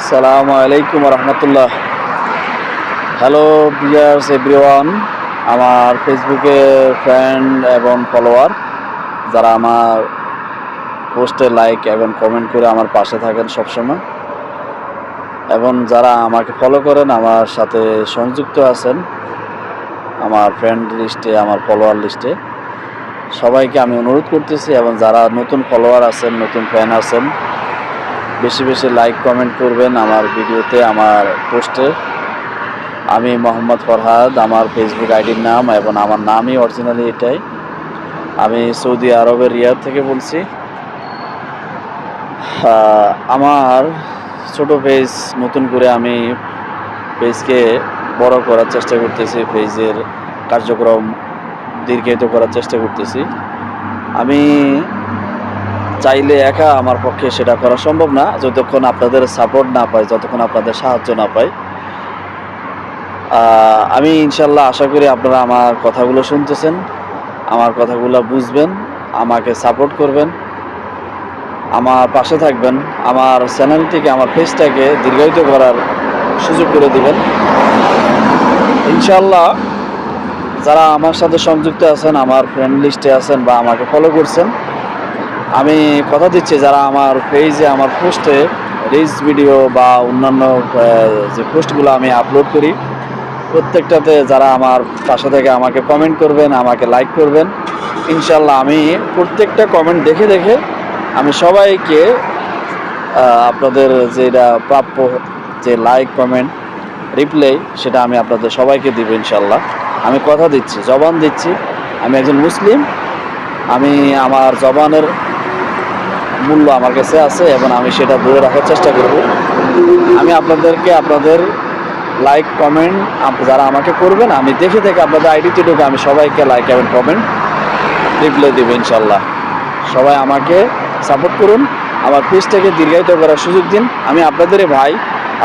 আসসালামু আলাইকুম রহমতুল্লাহ। Hello viewers everyone, আমার ফেসবুকে ফ্রেন্ড এবং ফলোয়ার যারা আমার পোস্টে লাইক এবং কমেন্ট করে আমার পাশে থাকেন সবসময়, এবং যারা আমাকে ফলো করেন, আমার সাথে সংযুক্ত আছেন আমার ফ্রেন্ড লিস্টে, আমার ফলোয়ার লিস্টে, সবাইকে আমি অনুরোধ করতেছি, এবং যারা নতুন ফলোয়ার আছেন, নতুন ফ্যান আছেন, বেশি বেশি লাইক কমেন্ট করবেন আমার ভিডিওতে, আমার পোস্টে। আমি মোহাম্মদ ফরহাদ, আমার ফেসবুক আইডির নাম, এবং আমার নামই অরিজিনালি এটাই। আমি সৌদি আরবের রিয়াদ থেকে বলছি। আমার ছোট পেজ নতুন করে আমি পেজকে বড় করার চেষ্টা করতেছি, পেজের কার্যক্রম দীর্ঘায়িত করার চেষ্টা করতেছি। আমি চাইলে একা আমার পক্ষে সেটা করা সম্ভব না, যতক্ষণ আপনাদের সাপোর্ট না পাই, যতক্ষণ আপনাদের সাহায্য না পাই। আমি ইনশাল্লাহ আশা করি আপনারা আমার কথাগুলো শুনতেছেন, আমার কথাগুলো বুঝবেন, আমাকে সাপোর্ট করবেন, আমার পাশে থাকবেন, আমার চ্যানেলটিকে, আমার পেজটাকে দীর্ঘায়িত করার সুযোগ করে দিবেন ইনশাল্লাহ। যারা আমার সাথে সংযুক্ত আছেন, আমার ফ্রেন্ড লিস্টে আছেন বা আমাকে ফলো করছেন, আমি কথা দিচ্ছি, যারা আমার পেজে, আমার পোস্টে রিলস ভিডিও বা অন্যান্য যে পোস্টগুলো আমি আপলোড করি, প্রত্যেকটাতে যারা আমার পাশে থেকে আমাকে কমেন্ট করবেন, আমাকে লাইক করবেন, ইনশাল্লাহ আমি প্রত্যেকটা কমেন্ট দেখে দেখে আমি সবাইকে আপনাদের যেটা প্রাপ্য, যে লাইক কমেন্ট রিপ্লাই, সেটা আমি আপনাদের সবাইকে দিব ইনশাল্লাহ। আমি কথা দিচ্ছি, জবান দিচ্ছি, আমি একজন মুসলিম, আমি আমার জবানের মূল্য আমার কাছে আছে, এবং আমি সেটা ধরে রাখার চেষ্টা করব। আমি আপনাদেরকে, আপনাদের লাইক কমেন্ট যারা আমাকে করবেন, আমি দেখে দেখে আপনাদের আইডিতে ঢুকে আমি সবাইকে লাইক এবং কমেন্ট রিপ্লাই দেবো ইনশাল্লাহ। সবাই আমাকে সাপোর্ট করুন, আমার পেজটাকে দীর্ঘায়িত করার সুযোগ দিন। আমি আপনাদেরই ভাই,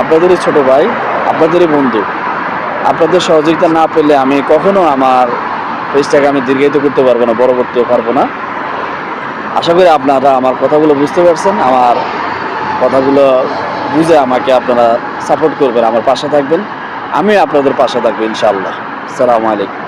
আপনাদেরই ছোট ভাই, আপনাদেরই বন্ধু। আপনাদের সহযোগিতা না পেলে আমি কখনো আমার পেজটাকে আমি দীর্ঘায়িত করতে পারবো না, বড় করতে পারবো না। আশা করি আপনারা আমার কথাগুলো বুঝতে পারছেন, আমার কথাগুলো বুঝে আমাকে আপনারা সাপোর্ট করবেন, আমার পাশে থাকবেন, আমি আপনাদের পাশে থাকবো ইনশাআল্লাহ। আসসালামু আলাইকুম।